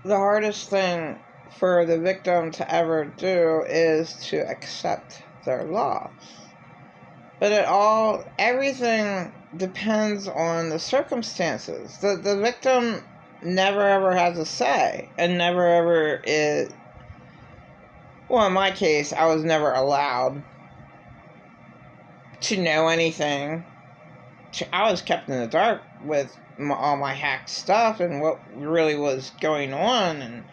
the hardest thing for the victim to ever do is to accept their loss. But everything depends on the circumstances. The victim never ever has a say, and never ever is. Well, in my case, I was never allowed to know anything. I was kept in the dark with all my hacked stuff and what really was going on, and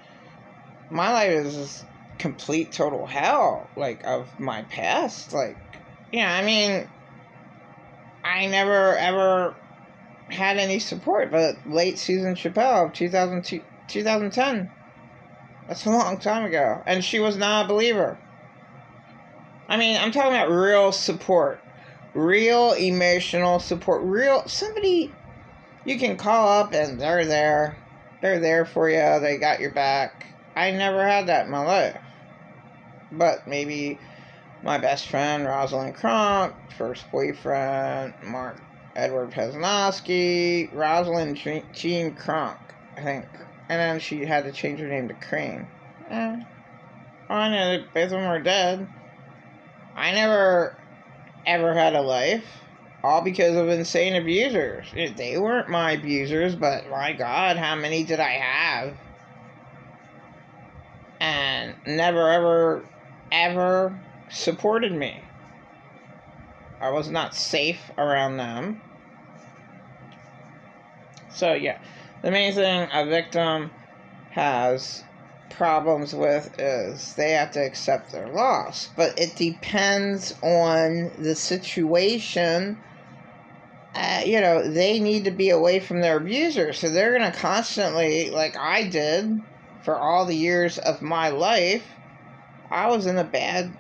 my life is just complete total hell, like, of my past. Like, I mean, I never ever had any support but late Susan Chappelle of 2010. That's a long time ago, and she was not a believer. I mean, I'm talking about real support, real emotional support, real somebody you can call up and they're there for you, they got your back. I never had that in my life. But maybe my best friend, Rosalind Kronk, first boyfriend, Mark Edward Pesnowski, Rosalind Jean Kronk, I think. And then she had to change her name to Crane. I know that both of them are dead. I never ever had a life, all because of insane abusers. They weren't my abusers, but my God, how many did I have? And never ever supported me. I was not safe around them. So yeah, the main thing a victim has problems with is they have to accept their loss. But it depends on the situation. They need to be away from their abuser. So they're going to constantly, like I did for all the years of my life, I was in a bad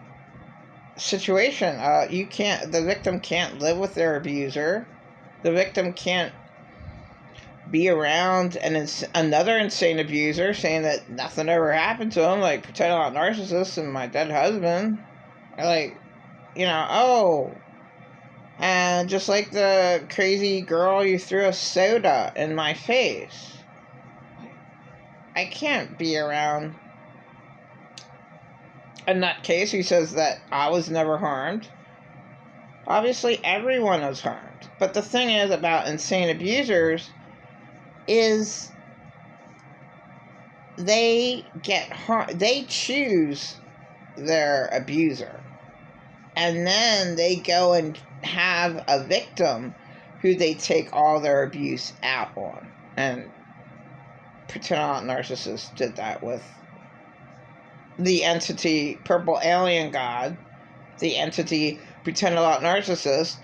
situation. The victim can't live with their abuser. The victim can't be around another insane abuser saying that nothing ever happened to him, like pretending I'm a narcissist and my dead husband. And just like the crazy girl you threw a soda in my face. I can't be around a nutcase who says that I was never harmed. Obviously, everyone was harmed. But the thing is about insane abusers is they get harmed. They choose their abuser. And then they go and have a victim who they take all their abuse out on. And pretend narcissists did that with the entity Purple Alien God. The entity Pretend a Lot Narcissist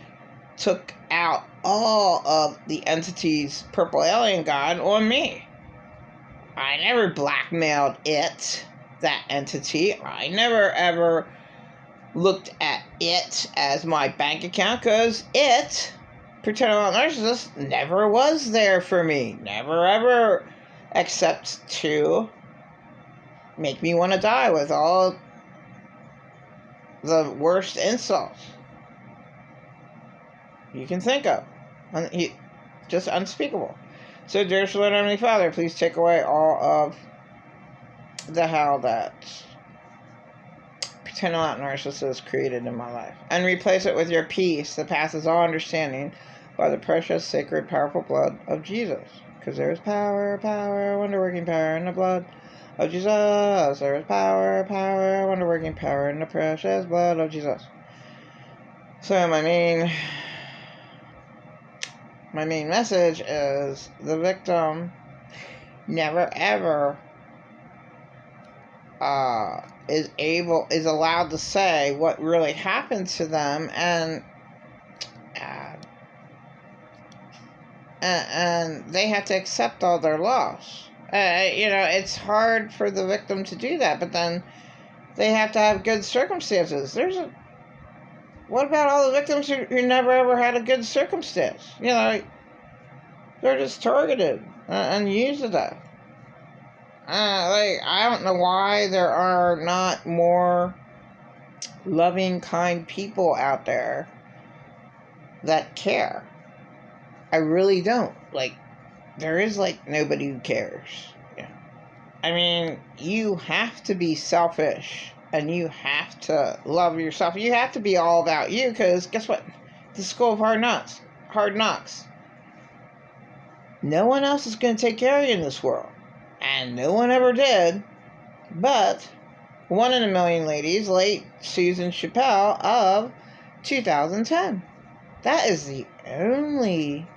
took out all of the entity's Purple Alien God on me. I never blackmailed that entity. I never ever looked at it as my bank account, because Pretend a Lot Narcissist, never was there for me. Never ever, except to make me want to die with all the worst insults you can think of. Just unspeakable. So, dear Lord Heavenly Father, please take away all of the hell that Pretend a Lot Narcissist created in my life, and replace it with your peace that passes all understanding by the precious, sacred, powerful blood of Jesus. Because there is power, wonder-working power in the blood of Jesus. There is power, wonder-working power in the precious blood of Jesus. So my main message is the victim never ever is allowed to say what really happened to them, and they have to accept all their loss. It's hard for the victim to do that, but then they have to have good circumstances. What about all the victims who never ever had a good circumstance? They're just targeted and used to death. I don't know why there are not more loving, kind people out there that care. I really don't. There is, nobody who cares. I mean, you have to be selfish and you have to love yourself. You have to be all about you because guess what? The school of hard knocks. Hard knocks. No one else is going to take care of you in this world. And no one ever did. But one in a million ladies, late Susan Chappelle of 2010. That is the only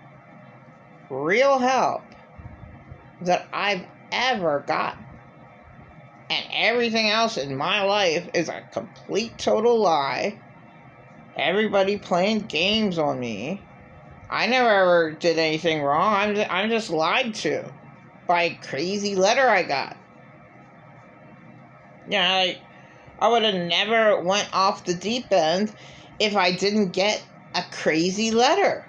real help that I've ever got. And everything else in my life is a complete total lie. Everybody playing games on me. I never ever did anything wrong. I'm just lied to by a crazy letter I got. You know, I would have never went off the deep end if I didn't get a crazy letter.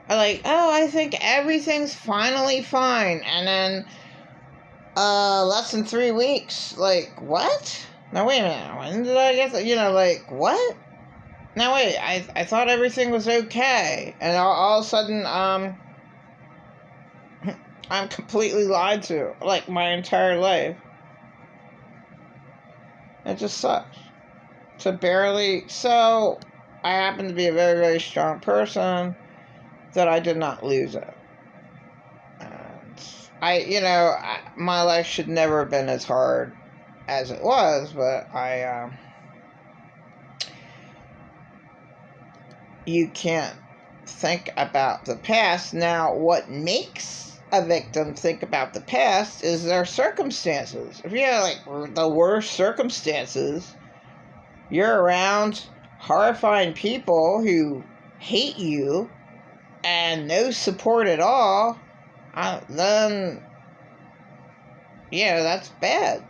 I think everything's finally fine. And then, less than 3 weeks. What? Now, wait a minute. When did I get that? What? Now, wait. I thought everything was okay. And all of a sudden, I'm completely lied to. My entire life. It just sucks. So, I happen to be a very, very strong person that I did not lose it. And my life should never have been as hard as it was, but you can't think about the past. Now, what makes a victim think about the past is their circumstances. If you have the worst circumstances, you're around horrifying people who hate you and no support at all, then that's bad.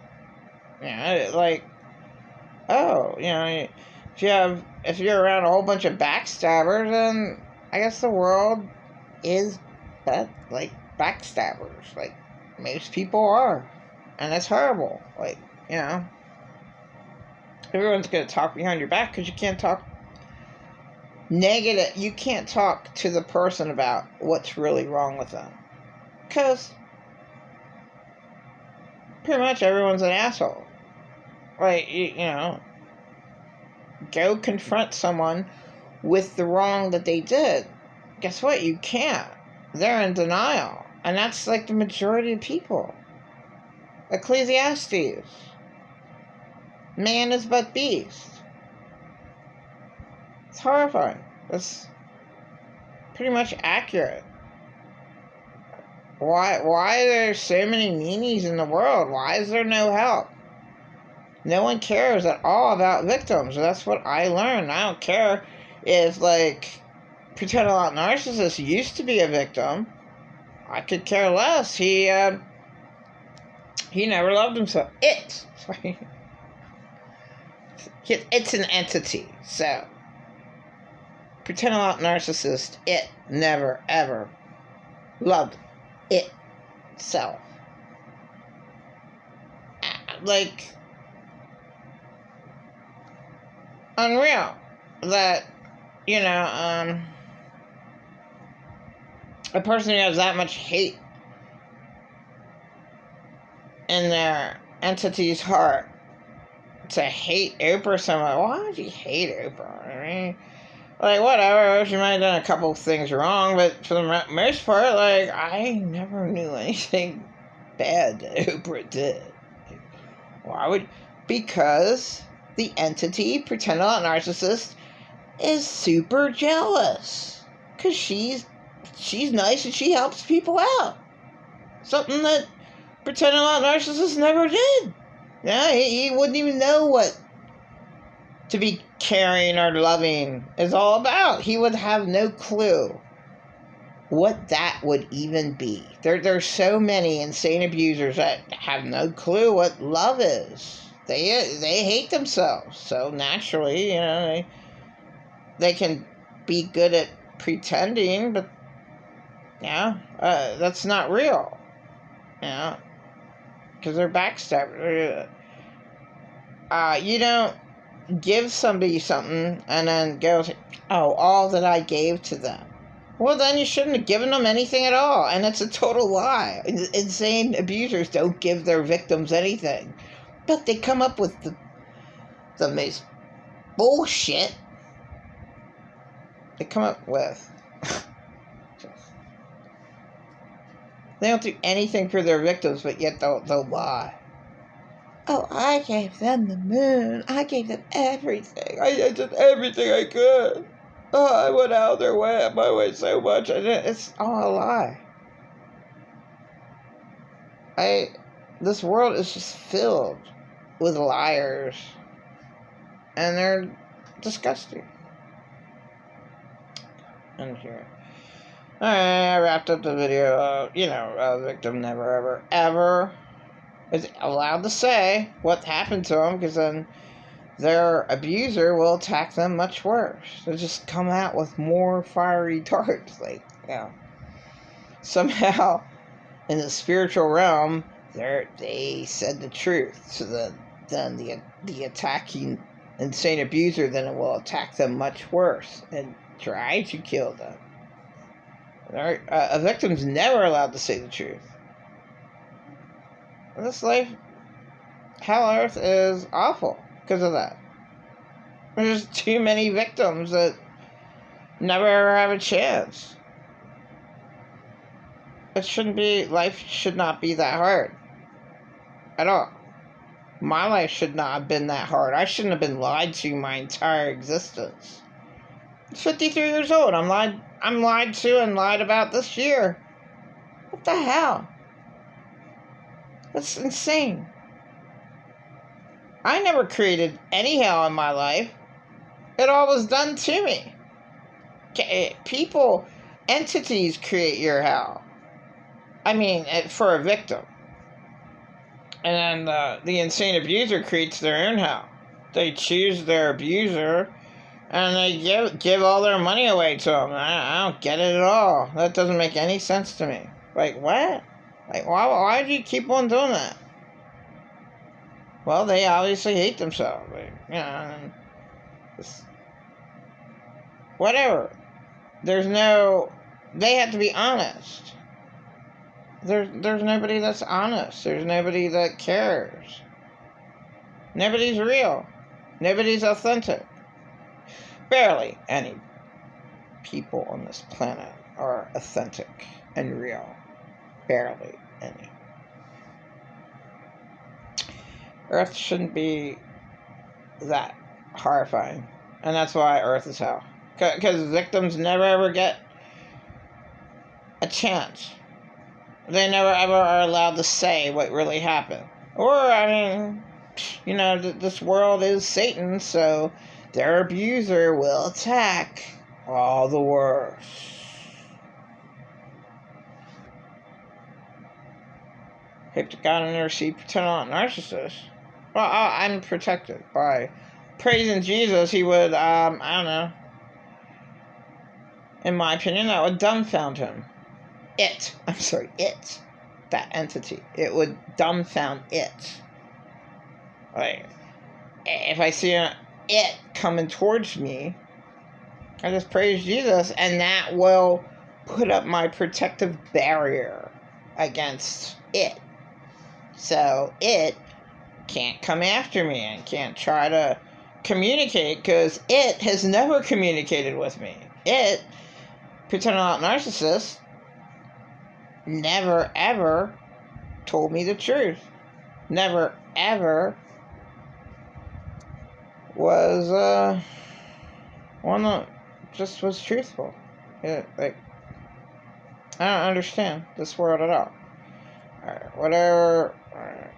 If you're around a whole bunch of backstabbers, then I guess the world is bad, backstabbers. Most people are. And that's horrible. Everyone's going to talk behind your back because you can't talk negative. You can't talk to the person about what's really wrong with them. Because pretty much everyone's an asshole. Go confront someone with the wrong that they did. Guess what? You can't. They're in denial. And that's the majority of people. Ecclesiastes. Man is but beast. It's horrifying. It's pretty much accurate. Why are there so many meanies in the world? Why is there no help? No one cares at all about victims. That's what I learned. I don't care if, pretend a lot narcissist used to be a victim. I could care less. He never loved himself. It's an entity. So, pretend a lot narcissist. It never ever loved itself. Unreal that a person who has that much hate in their entity's heart to hate Oprah so much. Why would you hate Oprah? I mean, whatever, she might have done a couple things wrong, but for the most part, I never knew anything bad that Oprah did. Why would? Because the entity, pretend a lot narcissist, is super jealous. Because she's nice and she helps people out. Something that pretend a lot narcissist never did. Yeah, he wouldn't even know what to be caring or loving is all about. He would have no clue what that would even be. There's so many insane abusers that have no clue what love is. They hate themselves. So naturally, they can be good at pretending, but that's not real. Because they're backstabbers. You don't give somebody something and then go say, oh, all that I gave to them. Well, then you shouldn't have given them anything at all, and it's a total lie. Insane abusers don't give their victims anything, but they come up with the most bullshit they come up with. They don't do anything for their victims, but yet they'll lie. Oh, I gave them the moon. I gave them everything. I did everything I could. Oh, I went out of my way so much. It's all a lie. This world is just filled with liars. And they're disgusting. And here. Alright, I wrapped up the video. A victim never, ever is allowed to say what happened to them, because then their abuser will attack them much worse. They'll just come out with more fiery darts. Somehow, in the spiritual realm, they said the truth. So then the attacking insane abuser then will attack them much worse and try to kill them. A victim's never allowed to say the truth. This life, hell on earth, is awful because of that. There's too many victims that never ever have a chance. Life should not be that hard. At all. My life should not have been that hard. I shouldn't have been lied to my entire existence. I'm 53 years old. I'm lied to and lied about this year. What the hell? That's insane. I never created any hell in my life. It all was done to me. People, entities create your hell. I mean, for a victim. And then the insane abuser creates their own hell. They choose their abuser, and they give all their money away to them. I don't get it at all. That doesn't make any sense to me. Like, what? Like, why do you keep on doing that? Well, they obviously hate themselves. Whatever. They have to be honest. There's nobody that's honest. There's nobody that cares. Nobody's real. Nobody's authentic. Barely any people on this planet are authentic and real. Barely any. Earth shouldn't be that horrifying. And that's why Earth is hell. Because victims never ever get a chance. They never ever are allowed to say what really happened. Or, this world is Satan, so their abuser will attack all the worse. Hope to God I never see paternal narcissists. Well, I'm protected by praising Jesus. He would, in my opinion, that would dumbfound him. It. That entity. It would dumbfound it. Like, if I see it coming towards me, I just praise Jesus, and that will put up my protective barrier against it. So it can't come after me and can't try to communicate, because it has never communicated with me. It, pretending not narcissist, never ever told me the truth. Never ever was one that just was truthful. I don't understand this world at all. Alright, whatever. Alright.